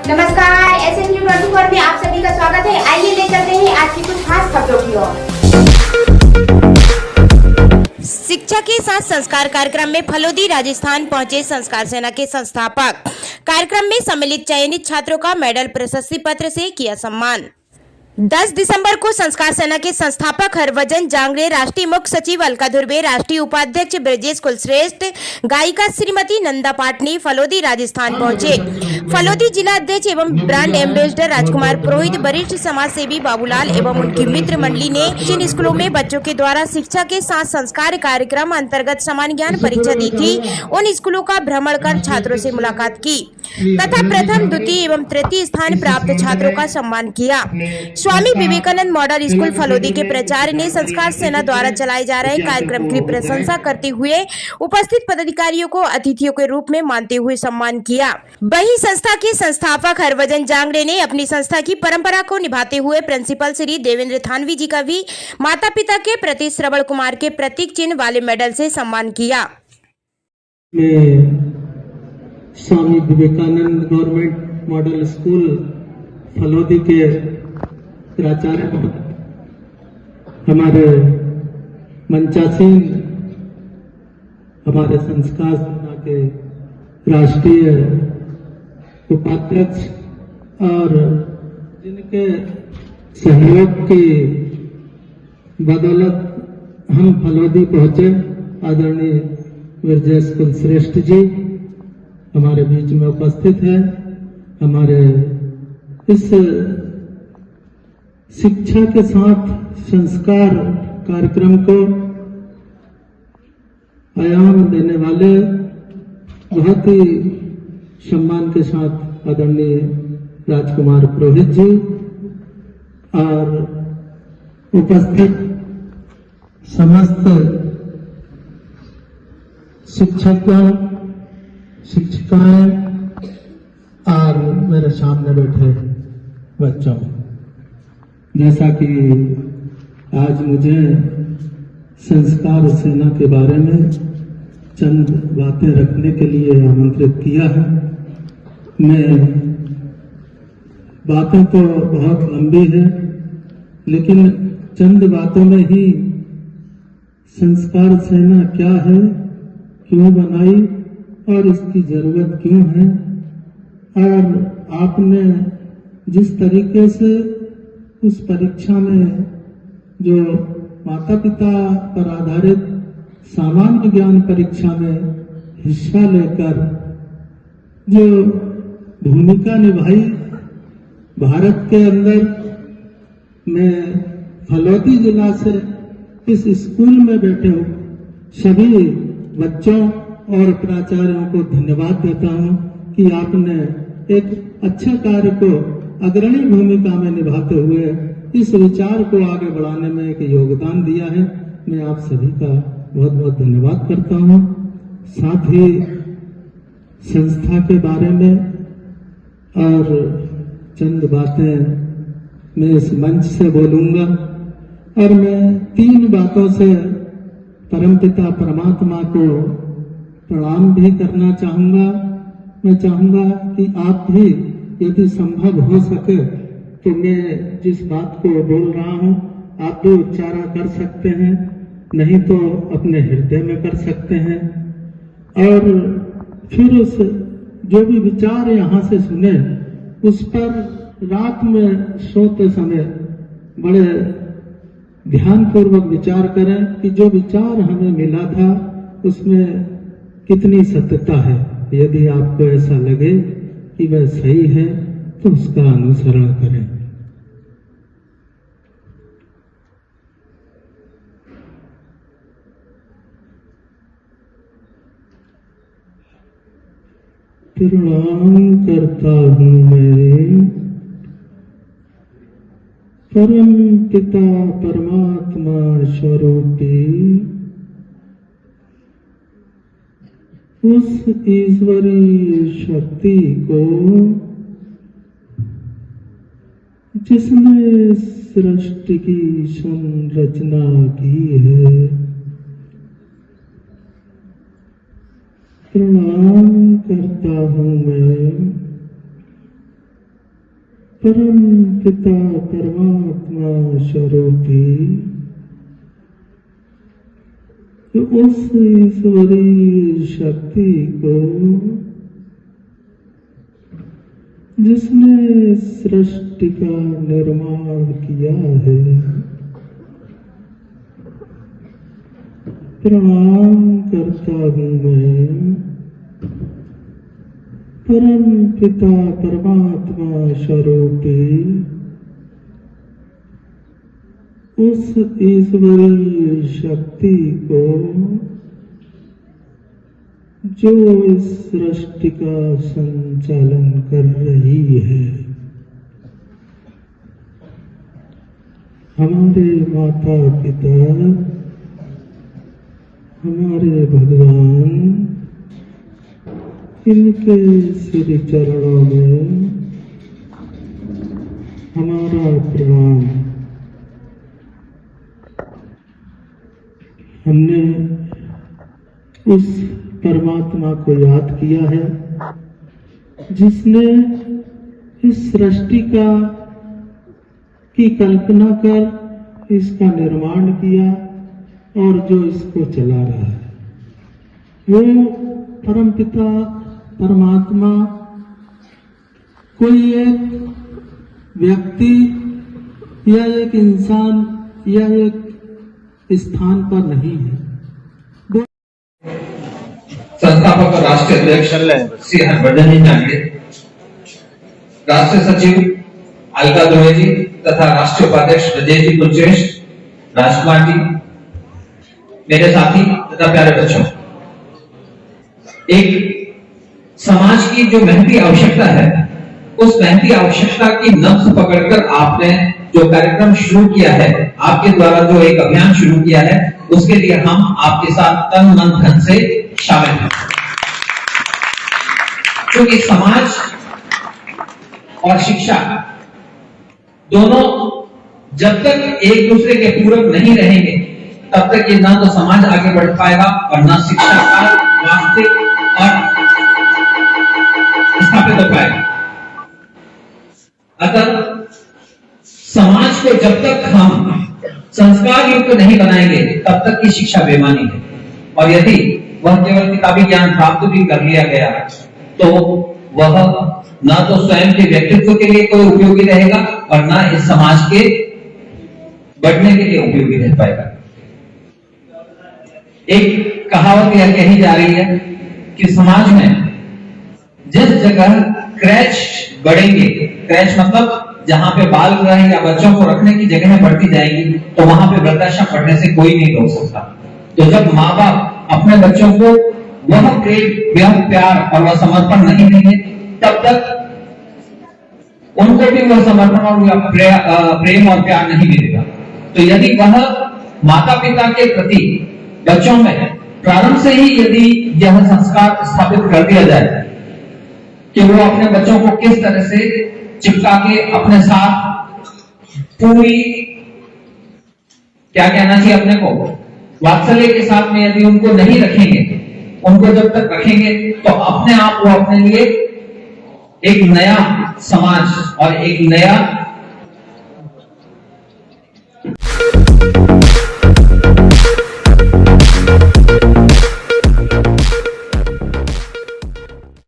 नमस्कार, SNU24 में आप सभी का स्वागत है। आइए ले चलते हैं आज की कुछ खास खबरों की ओर। शिक्षा के साथ संस्कार कार्यक्रम में फलोदी राजस्थान पहुंचे संस्कार सेना के संस्थापक। कार्यक्रम में सम्मिलित चयनित छात्रों का मेडल प्रशस्ति पत्र से किया सम्मान। 10 दिसंबर को संस्कार सेना के संस्थापक हरभजन जांगड़े, राष्ट्रीय मुख्य सचिव अलका धुर्वे, राष्ट्रीय उपाध्यक्ष ब्रजेश कुलश्रेष्ठ, गायिका श्रीमती नंदा पाटनी फलोदी राजस्थान पहुंचे। फलोदी जिला अध्यक्ष एवं ब्रांड एम्बेसडर राजकुमार पुरोहित, वरिष्ठ समाज सेवी बाबूलाल एवं उनकी मित्र मंडली ने जिन स्कूलों में बच्चों के द्वारा शिक्षा के साथ संस्कार कार्यक्रम अंतर्गत सामान्य ज्ञान परीक्षा दी थी, उन स्कूलों का भ्रमण कर छात्रों से मुलाकात की तथा प्रथम, द्वितीय एवं तृतीय स्थान प्राप्त छात्रों का सम्मान किया। स्वामी विवेकानंद मॉडल स्कूल फलोदी के प्राचार्य ने संस्कार सेना द्वारा चलाए जा रहे कार्यक्रम की प्रशंसा करते हुए उपस्थित पदाधिकारियों को अतिथियों के रूप में मानते हुए सम्मान किया। वहीं संस्था के संस्थापक हरभजन जांगड़े ने अपनी संस्था की परंपरा को निभाते हुए प्रिंसिपल श्री देवेंद्र थानवी जी का भी माता पिता के प्रति श्रवण कुमार के प्रतीक चिन्ह वाले मेडल से सम्मान किया। Swami Vivekananda government model school Phalodi के प्राचार्य हमारे मंचासीन, हमारे संस्कार सेना के राष्ट्रीय उपाध्यक्ष और जिनके सहयोग की बदौलत हम फलोदी पहुंचे, आदरणीय ब्रजेश कुलश्रेष्ठ जी हमारे बीच में उपस्थित है। हमारे इस शिक्षा के साथ संस्कार कार्यक्रम को आयाम देने वाले बहुत ही सम्मान के साथ आदरणीय राजकुमार पुरोहित जी और उपस्थित समस्त शिक्षकों, शिक्षिकाएं और मेरे सामने बैठे बच्चों, जैसा कि आज मुझे संस्कार सेना के बारे में चंद बातें रखने के लिए आमंत्रित किया है। मैं बातें तो बहुत लंबी है, लेकिन चंद बातों में ही संस्कार सेना क्या है, क्यों बनाई और इसकी जरूरत क्यों है, और आपने जिस तरीके से उस परीक्षा में जो माता पिता पर आधारित सामान्य ज्ञान परीक्षा में हिस्सा लेकर जो भूमिका निभाई, भारत के अंदर मैं फलोदी जिला से इस स्कूल में बैठे हूँ सभी बच्चों और प्राचार्यों को धन्यवाद देता हूँ कि आपने एक अच्छे कार्य को अग्रणी भूमिका में निभाते हुए इस विचार को आगे बढ़ाने में एक योगदान दिया है। मैं आप सभी का बहुत बहुत धन्यवाद करता हूँ। साथ ही संस्था के बारे में और चंद बातें मैं इस मंच से बोलूंगा और मैं 3 बातों से परमपिता परमात्मा को प्रणाम भी करना चाहूंगा। मैं चाहूंगा कि आप भी यदि संभव हो सके तो मैं जिस बात को बोल रहा हूं आप भी उच्चारण कर सकते हैं, नहीं तो अपने हृदय में कर सकते हैं, और फिर उस जो भी विचार यहाँ से सुने उस पर रात में सोते समय बड़े ध्यानपूर्वक विचार करें कि जो विचार हमें मिला था उसमें कितनी सत्यता है। यदि आपको ऐसा लगे कि वह सही है तो उसका अनुसरण करें। प्रणाम करता हूँ मैं परम पिता परमात्मा स्वरूपी उस ईश्वरीय शक्ति को जिसने सृष्टि की संरचना की है। प्रणाम करता हूँ मैं परम पिता परमात्मा स्वरूपी उस ईश्वरीय शक्ति को जिसने सृष्टि का निर्माण किया है, प्रणाम करता हूँ मैं। परम पिता परमात्मा स्वरूपी उस ईश्वरीय शक्ति को जो इस सृष्टि का संचालन कर रही है, हमारे माता पिता, हमारे भगवान, इनके श्री चरणों में हमारा प्रणाम। हमने उस परमात्मा को याद किया है जिसने इस सृष्टि की कल्पना कर इसका निर्माण किया और जो इसको चला रहा है, वो परमपिता परमात्मा कोई एक व्यक्ति या एक इंसान या एक स्थान पर नहीं है। संस्थापक और राष्ट्रीय अध्यक्ष श्री हरभजन जी जांगे, राष्ट्रीय सचिव अलका दुबे जी तथा राष्ट्रीय उपाध्यक्ष ब्रजेश जी कुलश्रेष्ठ, राजकुमार जी, मेरे साथी तथा प्यारे बच्चों, एक समाज की जो महती आवश्यकता है, उस महती आवश्यकता की नब्ज पकड़कर आपने जो कार्यक्रम शुरू किया है, आपके द्वारा जो एक अभियान शुरू किया है, उसके लिए हम आपके साथ तन मन धन से शामिल हैं। क्योंकि समाज और शिक्षा दोनों जब तक एक दूसरे के पूरक नहीं रहेंगे, तब तक ये ना तो समाज आगे बढ़ पाएगा और ना शिक्षा का वास्तविक और स्थापित हो पाएगा। अतः समाज को जब तक हम संस्कार युक्त नहीं बनाएंगे, तब तक की शिक्षा बेमानी है। और यदि वह केवल किताबी ज्ञान प्राप्त भी कर लिया गया, तो वह न तो स्वयं के व्यक्तित्व के लिए कोई उपयोगी रहेगा और न इस समाज के बढ़ने के लिए उपयोगी रह पाएगा। एक कहावत यह कही जा रही है कि समाज में जिस जगह क्रैच बढ़ेंगे, क्रैच मतलब जहां पे बाल ग्रह या बच्चों को रखने की जगह बढ़ती जाएगी, तो वहां पे वृद्धाश्रम बढ़ने से कोई नहीं रोक सकता। तो जब माँ बाप अपने बच्चों को वह प्रेम, वह प्यार और वह समर्पण नहीं देंगे, तब तक उनको भी वह समर्पण और प्रेम और प्यार नहीं मिलेगा। तो यदि वह माता पिता के प्रति बच्चों में प्रारंभ से ही यदि यह संस्कार स्थापित कर दिया जाए कि वो अपने बच्चों को किस तरह से चिपका के अपने साथ पूरी, क्या कहना चाहिए अपने को, वात्सल्य के साथ में यदि उनको नहीं रखेंगे, उनको जब तक रखेंगे, तो अपने आप वो अपने लिए एक नया समाज और एक नया